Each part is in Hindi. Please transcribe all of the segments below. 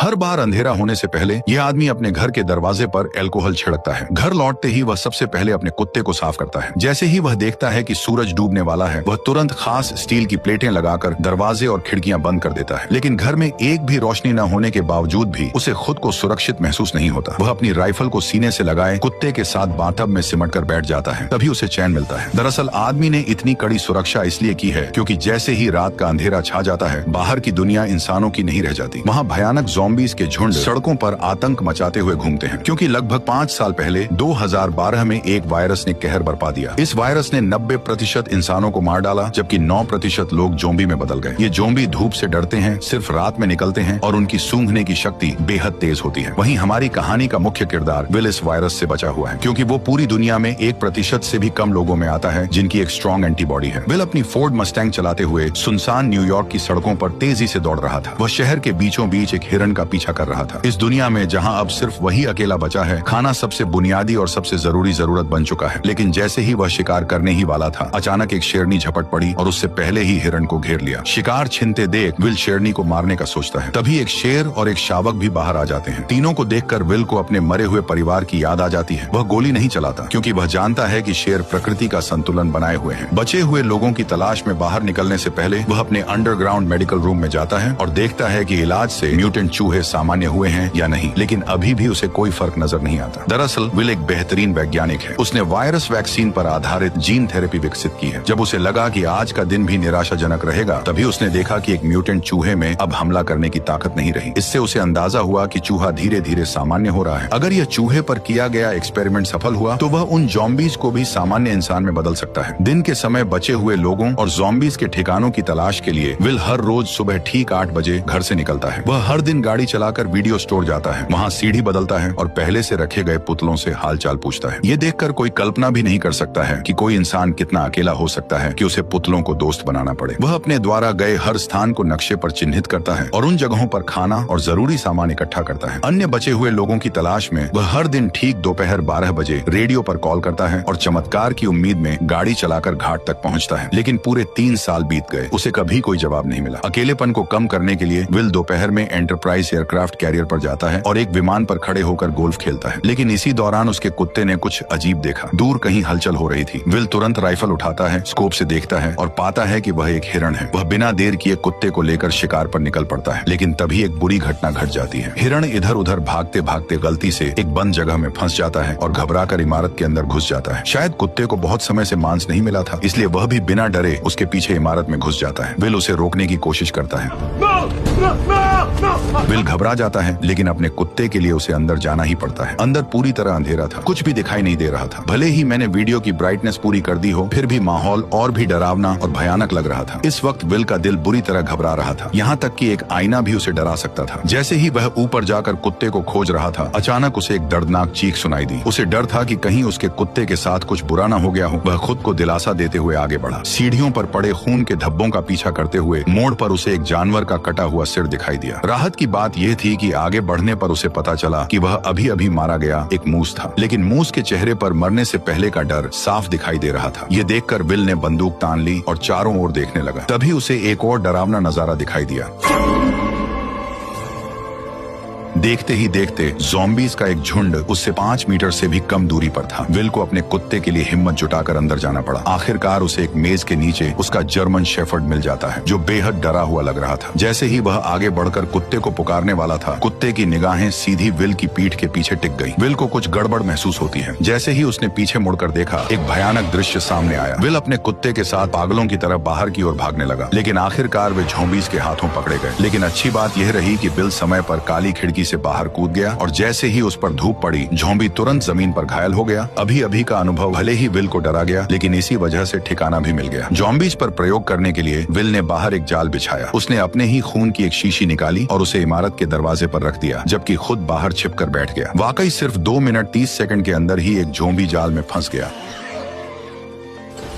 हर बार अंधेरा होने से पहले यह आदमी अपने घर के दरवाजे पर अल्कोहल छिड़कता है। घर लौटते ही वह सबसे पहले अपने कुत्ते को साफ करता है। जैसे ही वह देखता है कि सूरज डूबने वाला है, वह तुरंत खास स्टील की प्लेटें लगाकर दरवाजे और खिड़कियां बंद कर देता है। लेकिन घर में एक भी रोशनी न होने के बावजूद भी उसे खुद को सुरक्षित महसूस नहीं होता। वह अपनी राइफल को सीने से लगाए कुत्ते के साथ बाथटब में सिमट कर बैठ जाता है, तभी उसे चैन मिलता है। दरअसल आदमी ने इतनी कड़ी सुरक्षा इसलिए की है क्योंकि जैसे ही रात का अंधेरा छा जाता है, बाहर की दुनिया इंसानों की नहीं रह जाती। वहाँ भयानक ज़ॉम्बीज़ के झुंड सड़कों पर आतंक मचाते हुए घूमते हैं, क्योंकि लगभग 5 साल पहले 2012 में एक वायरस ने कहर बरपा दिया। इस वायरस ने 90% इंसानों को मार डाला, जबकि 9% लोग ज़ॉम्बी में बदल गए। ये ज़ॉम्बी धूप से डरते हैं, सिर्फ रात में निकलते हैं और उनकी सूंघने की शक्ति बेहद तेज होती है। वहीं हमारी कहानी का मुख्य किरदार विल इस वायरस से बचा हुआ है, क्योंकि वो पूरी दुनिया में 1% से भी कम लोगों में आता है जिनकी एक स्ट्रॉन्ग एंटीबॉडी है। विल अपनी फोर्ड मस्टैंग चलाते हुए सुनसान न्यूयॉर्क की सड़कों पर तेजी से दौड़ रहा था। वह शहर के बीचों बीच एक हिरण का पीछा कर रहा था। इस दुनिया में जहां अब सिर्फ वही अकेला बचा है, खाना सबसे बुनियादी और सबसे जरूरी जरूरत बन चुका है। लेकिन जैसे ही वह शिकार करने ही वाला था, अचानक एक शेरनी झपट पड़ी और उससे पहले ही हिरण को घेर लिया। शिकार छिनते देख विल शेरनी को मारने का सोचता है, तभी एक शेर और एक शावक भी बाहर आ जाते हैं। तीनों को देखकर विल को अपने मरे हुए परिवार की याद आ जाती है। वह गोली नहीं चलाता, क्योंकि वह जानता है कि शेर प्रकृति का संतुलन बनाए हुए हैं। बचे हुए लोगों की तलाश में बाहर निकलने से पहले वह अपने अंडरग्राउंड मेडिकल रूम में जाता है और देखता है कि इलाज से म्यूटेंट चूहे सामान्य हुए हैं या नहीं, लेकिन अभी भी उसे कोई फर्क नजर नहीं आता। दरअसल विल एक बेहतरीन वैज्ञानिक है। उसने वायरस वैक्सीन पर आधारित जीन थेरेपी विकसित की है। जब उसे लगा कि आज का दिन भी निराशाजनक रहेगा, तभी उसने देखा कि एक म्यूटेंट चूहे में अब हमला करने की ताकत नहीं रही। इससे उसे अंदाजा हुआ कि चूहा धीरे धीरे सामान्य हो रहा है। अगर यह चूहे पर किया गया एक्सपेरिमेंट सफल हुआ तो वह उन ज़ॉम्बीज़ को भी सामान्य इंसान में बदल सकता है। दिन के समय बचे हुए लोगों और ज़ॉम्बीज़ के ठिकानों की तलाश के लिए विल हर रोज सुबह ठीक 8 बजे घर से निकलता है। वह हर दिन गाड़ी चलाकर वीडियो स्टोर जाता है, वहाँ सीढ़ी बदलता है और पहले से रखे गए पुतलों से हालचाल पूछता है। ये देखकर कोई कल्पना भी नहीं कर सकता है कि कोई इंसान कितना अकेला हो सकता है कि उसे पुतलों को दोस्त बनाना पड़े। वह अपने द्वारा गए हर स्थान को नक्शे पर चिन्हित करता है और उन जगहों पर खाना और जरूरी सामान इकट्ठा करता है। अन्य बचे हुए लोगों की तलाश में वह हर दिन ठीक दोपहर 12 बजे रेडियो पर कॉल करता है और चमत्कार की उम्मीद में गाड़ी चलाकर घाट तक पहुंचता है। लेकिन पूरे 3 साल बीत गए, उसे कभी कोई जवाब नहीं मिला। अकेलेपन को कम करने के लिए विल दोपहर में एंटरप्राइज एयरक्राफ्ट कैरियर पर जाता है और एक विमान पर खड़े होकर गोल्फ खेलता है। लेकिन इसी दौरान उसके कुत्ते ने कुछ अजीब देखा। दूर कहीं हलचल हो रही थी। विल तुरंत राइफल उठाता है, स्कोप से देखता है और पाता है कि वह एक हिरण है। वह बिना देर किए कुत्ते को लेकर शिकार पर निकल पड़ता है। लेकिन तभी एक बुरी घटना घट जाती है। हिरण इधर उधर भागते भागते गलती से एक बंद जगह में फंस जाता है और घबराकर इमारत के अंदर घुस जाता है। शायद कुत्ते को बहुत समय से मांस नहीं मिला था, इसलिए वह भी बिना डरे उसके पीछे इमारत में घुस जाता है। विल उसे रोकने की कोशिश करता है। विल घबरा जाता है, लेकिन अपने कुत्ते के लिए उसे अंदर जाना ही पड़ता है। अंदर पूरी तरह अंधेरा था, कुछ भी दिखाई नहीं दे रहा था। भले ही मैंने वीडियो की ब्राइटनेस पूरी कर दी हो, फिर भी माहौल और भी डरावना और भयानक लग रहा था। इस वक्त विल का दिल बुरी तरह घबरा रहा था, यहाँ तक कि एक आईना भी उसे डरा सकता था। जैसे ही वह ऊपर जाकर कुत्ते को खोज रहा था, अचानक उसे एक दर्दनाक चीख सुनाई दी। उसे डर था कि कहीं उसके कुत्ते के साथ कुछ बुरा न हो गया हो। वह खुद को दिलासा देते हुए आगे बढ़ा। सीढ़ियों पर पड़े खून के धब्बों का पीछा करते हुए मोड़ पर उसे एक जानवर का कटा हुआ सिर दिखाई दिया। राहत की बात यह थी कि आगे बढ़ने पर उसे पता चला कि वह अभी अभी मारा गया एक मूस था। लेकिन मूस के चेहरे पर मरने से पहले का डर साफ दिखाई दे रहा था। ये देखकर विल ने बंदूक तान ली और चारों ओर देखने लगा। तभी उसे एक और डरावना नजारा दिखाई दिया। देखते ही देखते ज़ॉम्बीज़ का एक झुंड उससे 5 मीटर से भी कम दूरी पर था। विल को अपने कुत्ते के लिए हिम्मत जुटाकर अंदर जाना पड़ा। आखिरकार उसे एक मेज के नीचे उसका जर्मन शेफर्ड मिल जाता है, जो बेहद डरा हुआ लग रहा था। जैसे ही वह आगे बढ़कर कुत्ते को पुकारने वाला था, कुत्ते की निगाहें सीधी विल की पीठ के पीछे टिक गई। विल को कुछ गड़बड़ महसूस होती है। जैसे ही उसने पीछे मुड़कर देखा, एक भयानक दृश्य सामने आया। विल अपने कुत्ते के साथ पागलों की तरह बाहर की ओर भागने लगा, लेकिन आखिरकार वे ज़ॉम्बीज़ के हाथों पकड़े गए। लेकिन अच्छी बात यह रही कि विल समय पर काली खिड़की से बाहर कूद गया और जैसे ही उस पर धूप पड़ी, ज़ॉम्बी तुरंत जमीन पर घायल हो गया। अभी अभी का अनुभव भले ही विल को डरा गया, लेकिन इसी वजह से ठिकाना भी मिल गया। ज़ॉम्बीज़ पर प्रयोग करने के लिए विल ने बाहर एक जाल बिछाया। उसने अपने ही खून की एक शीशी निकाली और उसे इमारत के दरवाजे पर रख दिया, जबकि खुद बाहर छिपकर बैठ गया। वाकई सिर्फ 2 मिनट 30 सेकंड के अंदर ही एक ज़ॉम्बी जाल में फंस गया।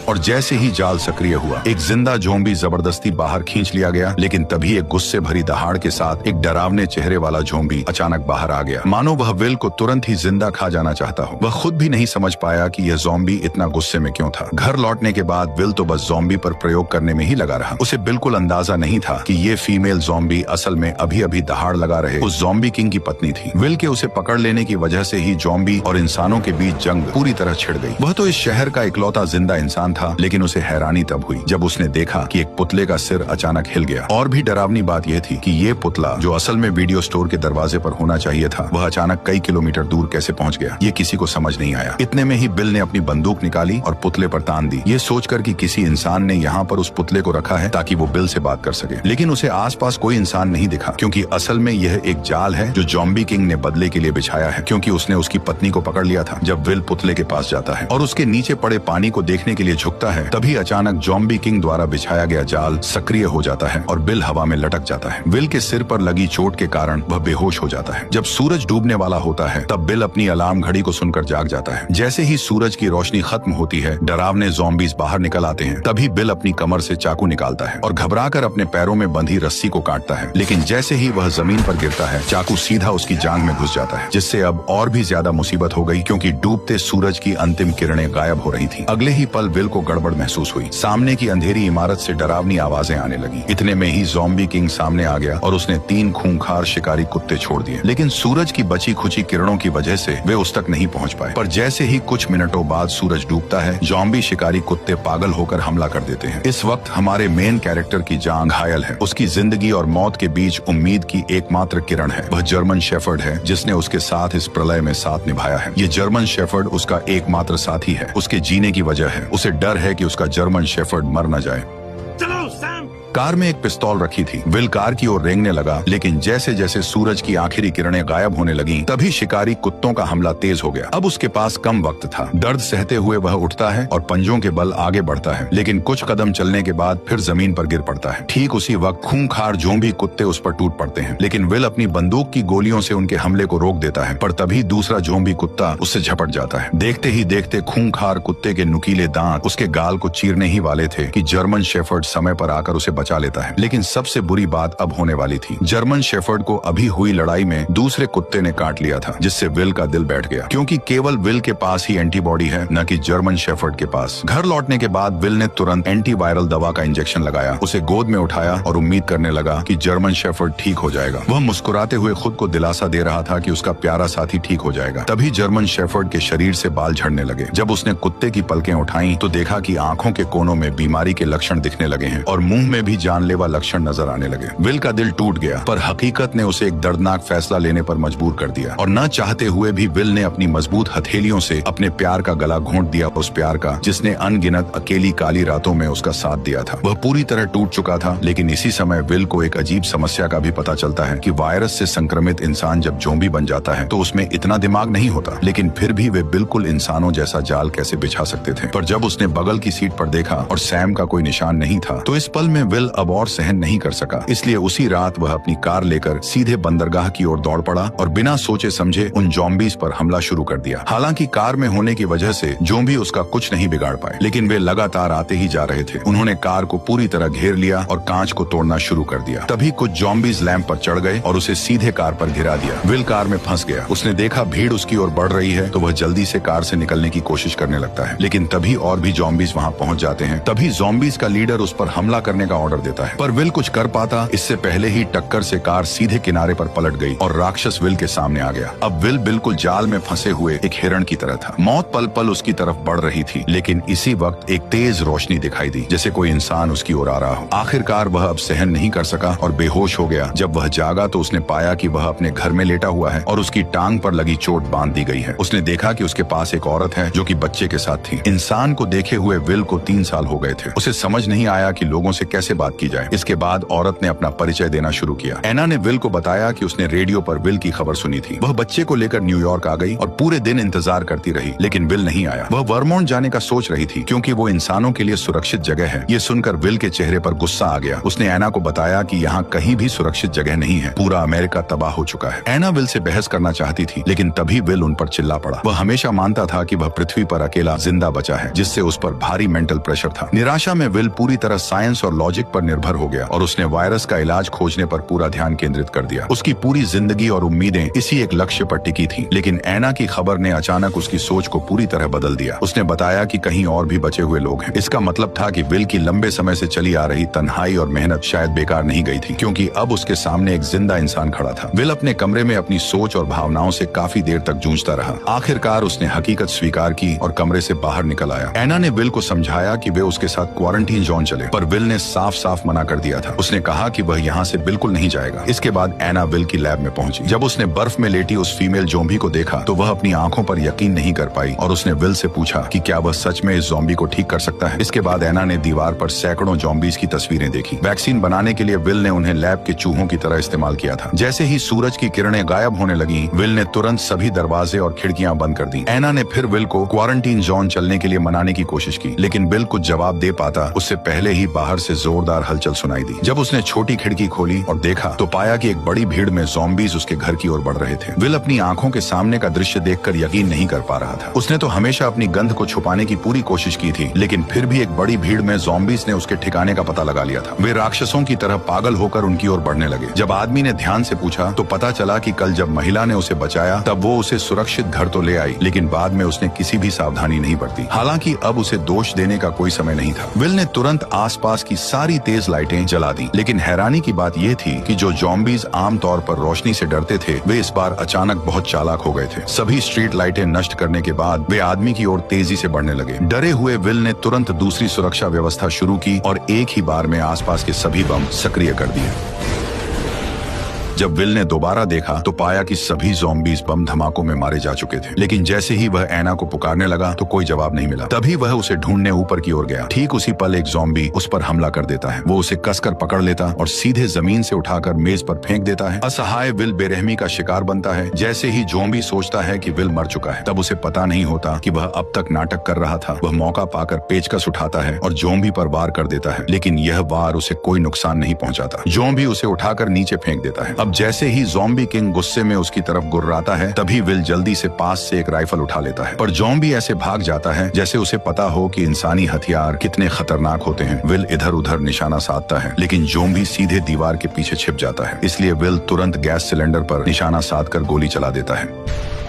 और जैसे ही जाल सक्रिय हुआ, एक जिंदा ज़ॉम्बी जबरदस्ती बाहर खींच लिया गया। लेकिन तभी एक गुस्से भरी दहाड़ के साथ एक डरावने चेहरे वाला ज़ॉम्बी अचानक बाहर आ गया, मानो वह विल को तुरंत ही जिंदा खा जाना चाहता हो। वह खुद भी नहीं समझ पाया कि यह ज़ॉम्बी इतना गुस्से में क्यों था। घर लौटने के बाद विल तो बस ज़ॉम्बी पर प्रयोग करने में ही लगा रहा। उसे बिल्कुल अंदाजा नहीं था कि ये फीमेल ज़ॉम्बी असल में अभी अभी दहाड़ लगा रहे उस ज़ॉम्बी किंग की पत्नी थी। विल के उसे पकड़ लेने की वजह से ही ज़ॉम्बी और इंसानों के बीच जंग पूरी तरह छिड़ गई। वह तो इस शहर का इकलौता जिंदा इंसान था, लेकिन उसे हैरानी तब हुई जब उसने देखा कि एक पुतले का सिर अचानक हिल गया। और भी डरावनी बात यह थी कि ये पुतला, जो असल में वीडियो स्टोर के दरवाजे पर होना चाहिए था, वह अचानक कई किलोमीटर दूर कैसे पहुंच गया, ये किसी को समझ नहीं आया। इतने में ही बिल ने अपनी बंदूक निकाली और पुतले पर तान दी, ये सोचकर कि किसी इंसान ने यहाँ पर उस पुतले को रखा है ताकि वो बिल से बात कर सके। लेकिन उसे आसपास कोई इंसान नहीं दिखा, क्योंकि असल में यह एक जाल है जो ज़ॉम्बी किंग ने बदले के लिए बिछाया है, क्योंकि उसने उसकी पत्नी को पकड़ लिया था। जब विल पुतले के पास जाता है और उसके नीचे पड़े पानी को देखने के लिए झुकता है, तभी अचानक ज़ॉम्बी किंग द्वारा बिछाया गया जाल सक्रिय हो जाता है और बिल हवा में लटक जाता है। विल के सिर पर लगी चोट के कारण वह बेहोश हो जाता है। जब सूरज डूबने वाला होता है, तब बिल अपनी अलार्म घड़ी को सुनकर जाग जाता है। जैसे ही सूरज की रोशनी खत्म होती है, डरावने ज़ॉम्बीज़ बाहर निकल आते हैं। तभी बिल अपनी कमर से चाकू निकालता है और घबराकर अपने पैरों में बंधी रस्सी को काटता है। लेकिन जैसे ही वह जमीन पर गिरता है, चाकू सीधा उसकी जांघ में घुस जाता है, जिससे अब और भी ज्यादा मुसीबत हो गई, क्योंकि डूबते सूरज की अंतिम किरणें गायब हो रही थी। अगले ही पल विल को गड़बड़ महसूस हुई। सामने की अंधेरी इमारत से डरावनी आवाजें आने लगी। इतने में ही ज़ॉम्बी किंग सामने आ गया और उसने 3 खूंखार शिकारी कुत्ते छोड़ दिए। लेकिन सूरज की बची खुची किरणों की वजह से वे उस तक नहीं पहुंच पाए। पर जैसे ही कुछ मिनटों बाद सूरज डूबता है, ज़ॉम्बी शिकारी कुत्ते पागल होकर हमला कर देते हैं। इस वक्त हमारे मेन कैरेक्टर की जान घायल है। उसकी जिंदगी और मौत के बीच उम्मीद की एकमात्र किरण है। वह जर्मन शेफर्ड है जिसने उसके साथ इस प्रलय में साथ निभाया है। ये जर्मन शेफर्ड उसका एकमात्र साथी है। उसके जीने की वजह है। उसे डर है कि उसका जर्मन शेफर्ड मर न जाए। कार में एक पिस्तौल रखी थी। विल कार की ओर रेंगने लगा, लेकिन जैसे जैसे सूरज की आखिरी किरणें गायब होने लगी, तभी शिकारी कुत्तों का हमला तेज हो गया। अब उसके पास कम वक्त था। दर्द सहते हुए वह उठता है और पंजों के बल आगे बढ़ता है, लेकिन कुछ कदम चलने के बाद फिर जमीन पर गिर पड़ता है। ठीक उसी वक्त खूंखार ज़ॉम्बी कुत्ते उस पर टूट पड़ते हैं, लेकिन विल अपनी बंदूक की गोलियों से उनके हमले को रोक देता है। पर तभी दूसरा ज़ॉम्बी कुत्ता उससे झपट जाता है। देखते ही देखते खूंखार कुत्ते के नुकीले दांत उसके गाल को चीरने ही वाले थे कि जर्मन शेफर्ड समय पर आकर उसे बचा लेता है। लेकिन सबसे बुरी बात अब होने वाली थी। जर्मन शेफर्ड को अभी हुई लड़ाई में दूसरे कुत्ते ने काट लिया था, जिससे विल का दिल बैठ गया, क्योंकि केवल विल के पास ही एंटीबॉडी है, न कि जर्मन शेफर्ड के पास। घर लौटने के बाद विल ने तुरंत एंटीवायरल दवा का इंजेक्शन लगाया, उसे गोद में उठाया और उम्मीद करने लगा कि जर्मन शेफर्ड ठीक हो जाएगा। वह मुस्कुराते हुए खुद को दिलासा दे रहा था कि उसका प्यारा साथी ठीक हो जाएगा। तभी जर्मन शेफर्ड के शरीर से बाल झड़ने लगे। जब उसने कुत्ते की पलकें उठाई तो देखा कि आंखों के कोनों में बीमारी के लक्षण दिखने लगे हैं और मुंह में भी जानलेवा लक्षण नजर आने लगे। विल का दिल टूट गया, पर हकीकत ने उसे एक दर्दनाक फैसला लेने पर मजबूर कर दिया और न चाहते हुए भी विल ने अपनी मजबूत हथेलियों से अपने प्यार का गला घोंट दिया, उस प्यार का जिसने अनगिनत अकेली काली रातों में उसका साथ दिया था। वह पूरी तरह टूट चुका था। लेकिन इसी समय विल को एक अजीब समस्या का भी पता चलता है कि वायरस से संक्रमित इंसान जब ज़ॉम्बी बन जाता है तो उसमें इतना दिमाग नहीं होता, लेकिन फिर भी वे बिल्कुल इंसानों जैसा जाल कैसे बिछा सकते थे। पर जब उसने बगल की सीट पर देखा और सैम का कोई निशान नहीं था, तो इस पल में विल अब और सहन नहीं कर सका। इसलिए उसी रात वह अपनी कार लेकर सीधे बंदरगाह की ओर दौड़ पड़ा और बिना सोचे समझे उन ज़ॉम्बीज़ पर हमला शुरू कर दिया। हालांकि कार में होने की वजह से ज़ॉम्बी उसका कुछ नहीं बिगाड़ पाए, लेकिन वे लगातार आते ही जा रहे थे। उन्होंने कार को पूरी तरह घेर लिया और कांच को तोड़ना शुरू कर दिया। तभी कुछ ज़ॉम्बीज़ लैंप पर चढ़ गए और उसे सीधे कार पर गिरा दिया। विल कार में फंस गया। उसने देखा भीड़ उसकी ओर बढ़ रही है तो वह जल्दी से कार से निकलने की कोशिश करने लगता है, लेकिन तभी और भी ज़ॉम्बीज़ वहां पहुंच जाते हैं। तभी ज़ॉम्बीज़ का लीडर उस पर हमला करने का ऑर्डर देता है, पर विल कुछ कर पाता इससे पहले ही टक्कर से कार सीधे किनारे पर पलट गई और राक्षस विल के सामने आ गया। अब विल बिल्कुल जाल में फंसे हुए एक हिरण की तरह था। मौत पल पल उसकी तरफ बढ़ रही थी, लेकिन इसी वक्त एक तेज रोशनी दिखाई दी, जैसे कोई इंसान उसकी ओर आ रहा हो। आखिरकार वह अब सहन नहीं कर सका और बेहोश हो गया। जब वह जागा तो उसने पाया कि वह अपने घर में लेटा हुआ है और उसकी टांग पर लगी चोट बांध दी गई है। उसने देखा कि उसके पास एक औरत है जो कि बच्चे के साथ थी। इंसान को देखे हुए विल को 3 साल हो गए थे। उसे समझ नहीं आया कि लोगों से कैसे बात की जाए। इसके बाद औरत ने अपना परिचय देना शुरू किया। एना ने विल को बताया कि उसने रेडियो पर विल की खबर सुनी थी। वह बच्चे को लेकर न्यूयॉर्क आ गई और पूरे दिन इंतजार करती रही, लेकिन विल नहीं आया। वह वर्मोंट जाने का सोच रही थी क्योंकि वो इंसानों के लिए सुरक्षित जगह है। ये सुनकर विल के चेहरे पर गुस्सा आ गया। उसने एना को बताया कि यहाँ कहीं भी सुरक्षित जगह नहीं है, पूरा अमेरिका तबाह हो चुका है। एना विल से बहस करना चाहती थी, लेकिन तभी विल उन पर चिल्ला पड़ा। वह हमेशा मानता था कि वह पृथ्वी पर अकेला जिंदा बचा है, जिससे उस पर भारी मेंटल प्रेशर था। निराशा में विल पूरी तरह साइंस और लॉजिक पर निर्भर हो गया और उसने वायरस का इलाज खोजने पर पूरा ध्यान केंद्रित कर दिया। उसकी पूरी जिंदगी और उम्मीदें इसी एक लक्ष्य पर टिकी थी। लेकिन एना की खबर ने अचानक उसकी सोच को पूरी तरह बदल दिया। उसने बताया कि कहीं और भी बचे हुए लोग हैं। इसका मतलब था कि विल की लंबे समय से चली आ रही तन्हाई और मेहनत शायद बेकार नहीं गई थी, क्योंकि अब उसके सामने एक जिंदा इंसान खड़ा था। विल अपने कमरे में अपनी सोच और भावनाओं से काफी देर तक जूझता रहा। आखिरकार उसने हकीकत स्वीकार की और कमरे से बाहर निकल आया। एना ने विल को समझाया कि वे उसके साथ क्वारंटीन जोन चले, पर विल ने साफ साफ मना कर दिया था। उसने कहा कि वह यहाँ से बिल्कुल नहीं जाएगा। इसके बाद एना विल की लैब में पहुंची। जब उसने बर्फ में लेटी उस फीमेल ज़ॉम्बी को देखा तो वह अपनी आंखों पर यकीन नहीं कर पाई और उसने विल से पूछा कि क्या वह सच में इस ज़ॉम्बी को ठीक कर सकता है। इसके बाद एना ने दीवार पर सैकड़ों ज़ॉम्बीज की तस्वीरें देखी। वैक्सीन बनाने के लिए विल ने उन्हें लैब के चूहों की तरह इस्तेमाल किया था। जैसे ही सूरज की किरणें गायब होने लगी, विल ने तुरंत सभी दरवाजे और खिड़कियां बंद कर दी। एना ने फिर विल को क्वारंटीन जोन चलने के लिए मनाने की कोशिश की, लेकिन विल कुछ जवाब दे पाता उससे पहले ही बाहर से जोरदार हलचल सुनाई दी। जब उसने छोटी खिड़की खोली और देखा तो पाया कि एक बड़ी भीड़ में ज़ॉम्बीज उसके घर की ओर बढ़ रहे थे। विल अपनी आंखों के सामने का दृश्य देखकर यकीन नहीं कर पा रहा था। उसने तो हमेशा अपनी गंध को छुपाने की पूरी कोशिश की थी, लेकिन फिर भी एक बड़ी भीड़ में ज़ॉम्बीज ने उसके ठिकाने का पता लगा लिया था। वे राक्षसों की तरह पागल होकर उनकी ओर बढ़ने लगे। जब आदमी ने ध्यान से पूछा तो पता चला कि कल जब महिला ने उसे बचाया तब वो उसे सुरक्षित घर तो ले आई, लेकिन बाद में उसने किसी भी सावधानी नहीं बरती। हालांकि अब उसे दोष देने का कोई समय नहीं था। विल ने तुरंत आसपास की सारी तेज लाइटें जला दी, लेकिन हैरानी की बात यह थी कि जो ज़ॉम्बीज आमतौर पर रोशनी से डरते थे, वे इस बार अचानक बहुत चालाक हो गए थे। सभी स्ट्रीट लाइटें नष्ट करने के बाद वे आदमी की ओर तेजी से बढ़ने लगे। डरे हुए विल ने तुरंत दूसरी सुरक्षा व्यवस्था शुरू की और एक ही बार में आसपास के सभी बम सक्रिय कर दिए। जब विल ने दोबारा देखा तो पाया कि सभी ज़ॉम्बीज बम धमाकों में मारे जा चुके थे, लेकिन जैसे ही वह एना को पुकारने लगा तो कोई जवाब नहीं मिला। तभी वह उसे ढूंढने ऊपर की ओर गया। ठीक उसी पल एक ज़ॉम्बी उस पर हमला कर देता है। वो उसे कसकर पकड़ लेता और सीधे जमीन से उठाकर मेज पर फेंक देता है। असहाय विल बेरहमी का शिकार बनता है। जैसे ही ज़ॉम्बी सोचता है कि विल मर चुका है, तब उसे पता नहीं होता कि वह अब तक नाटक कर रहा था। वह मौका पाकर पेचकस उठाता है और ज़ॉम्बी पर वार कर देता है, लेकिन यह वार उसे कोई नुकसान नहीं पहुंचाता। ज़ॉम्बी उसे उठाकर नीचे फेंक देता है। अब जैसे ही ज़ॉम्बी किंग गुस्से में उसकी तरफ गुर्राता है, तभी विल जल्दी से पास से एक राइफल उठा लेता है, पर ज़ॉम्बी ऐसे भाग जाता है जैसे उसे पता हो कि इंसानी हथियार कितने खतरनाक होते हैं। विल इधर उधर निशाना साधता है, लेकिन ज़ॉम्बी सीधे दीवार के पीछे छिप जाता है। इसलिए विल तुरंत गैस सिलेंडर पर निशाना साधकर गोली चला देता है।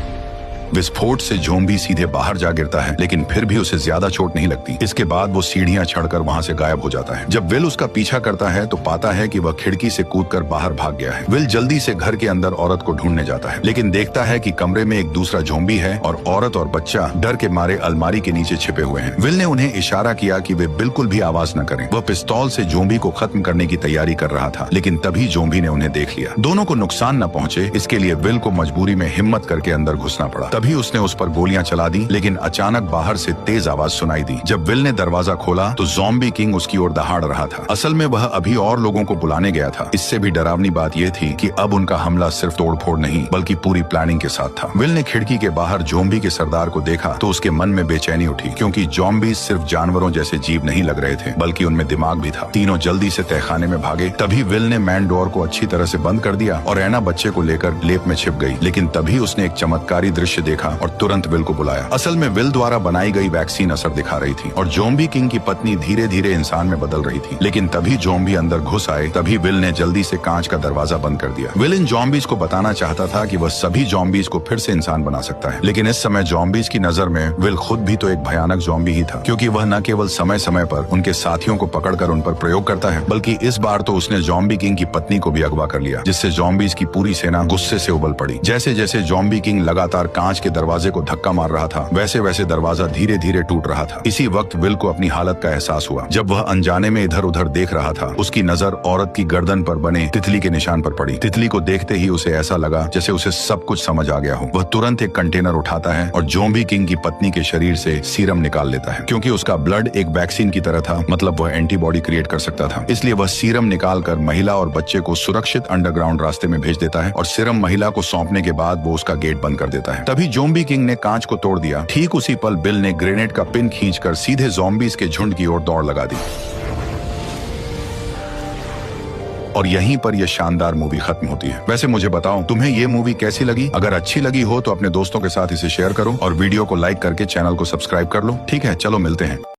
विस्फोट से ज़ॉम्बी सीधे बाहर जा गिरता है, लेकिन फिर भी उसे ज्यादा चोट नहीं लगती। इसके बाद वो सीढ़ियां चढ़कर वहां से गायब हो जाता है। जब विल उसका पीछा करता है तो पाता है कि वह खिड़की से कूदकर बाहर भाग गया है। विल जल्दी से घर के अंदर औरत को ढूंढने जाता है, लेकिन देखता है कि कमरे में एक दूसरा ज़ॉम्बी है और औरत और बच्चा डर के मारे अलमारी के नीचे छिपे हुए हैं। विल ने उन्हें इशारा किया कि वे बिल्कुल भी आवाज न करें। वह पिस्तौल से ज़ॉम्बी को खत्म करने की तैयारी कर रहा था, लेकिन तभी ज़ॉम्बी ने उन्हें देख लिया। दोनों को नुकसान न पहुंचे, इसके लिए विल को मजबूरी में हिम्मत करके अंदर घुसना पड़ा। तभी उसने उस पर गोलियां चला दी, लेकिन अचानक बाहर से तेज आवाज सुनाई दी। जब विल ने दरवाजा खोला तो ज़ॉम्बी किंग उसकी ओर दहाड़ रहा था। असल में वह अभी और लोगों को बुलाने गया था। इससे भी डरावनी बात यह थी कि अब उनका हमला सिर्फ तोड़फोड़ नहीं बल्कि पूरी प्लानिंग के साथ था। विल ने खिड़की के बाहर ज़ॉम्बी के सरदार को देखा तो उसके मन में बेचैनी उठी, क्योंकि ज़ॉम्बी सिर्फ जानवरों जैसे जीव नहीं लग रहे थे, बल्कि उनमें दिमाग भी था। तीनों जल्दी से तहखाने में भागे। तभी विल ने मैन डोर को अच्छी तरह से बंद कर दिया और एना बच्चे को लेकर लेप में छिप गई। लेकिन तभी उसने एक चमत्कारी दृश्य देखा और तुरंत विल को बुलाया। असल में विल द्वारा बनाई गई वैक्सीन असर दिखा रही थी और ज़ॉम्बी किंग की पत्नी धीरे धीरे इंसान में बदल रही थी। लेकिन तभी ज़ॉम्बी अंदर घुस आए। तभी विल ने जल्दी से कांच का दरवाजा बंद कर दिया। विल इन ज़ॉम्बीज को बताना चाहता था कि वह सभी ज़ॉम्बीज को फिर से इंसान बना सकता है, लेकिन इस समय ज़ॉम्बीज की नजर में विल खुद भी तो एक भयानक ज़ॉम्बी ही था, क्योंकि वह न केवल समय समय पर उनके साथियों को पकड़कर उन पर प्रयोग करता है, बल्कि इस बार तो उसने ज़ॉम्बी किंग की पत्नी को भी अगवा कर लिया, जिससे ज़ॉम्बीज की पूरी सेना गुस्से से उबल पड़ी। जैसे जैसे ज़ॉम्बी किंग लगातार कांच कांच के दरवाजे को धक्का मार रहा था, वैसे वैसे दरवाजा धीरे धीरे टूट रहा था। इसी वक्त विल को अपनी हालत का एहसास हुआ। जब वह अनजाने में इधर उधर देख रहा था, उसकी नजर औरत की गर्दन पर बने तितली के निशान पर पड़ी। तितली को देखते ही उसे ऐसा लगा जैसे उसे सब कुछ समझ आ गया हो। वह तुरंत एक कंटेनर उठाता है और ज़ॉम्बी किंग की पत्नी के शरीर से सीरम निकाल लेता है। क्योंकि उसका ब्लड एक वैक्सीन की तरह था, मतलब वह एंटीबॉडी क्रिएट कर सकता था। इसलिए वह सीरम निकालकर महिला और बच्चे को सुरक्षित अंडरग्राउंड रास्ते में भेज देता है और सीरम महिला को सौंपने के बाद वो उसका गेट बंद कर देता है। तभी ज़ॉम्बी किंग ने कांच को तोड़ दिया। ठीक उसी पल बिल ने ग्रेनेड का पिन खींचकर सीधे ज़ॉम्बीज के झुंड की ओर दौड़ लगा दी। और यहीं पर यह शानदार मूवी खत्म होती है। वैसे मुझे बताओ, तुम्हें ये मूवी कैसी लगी? अगर अच्छी लगी हो तो अपने दोस्तों के साथ इसे शेयर करो और वीडियो को लाइक करके चैनल को सब्सक्राइब कर लो। ठीक है, चलो मिलते हैं।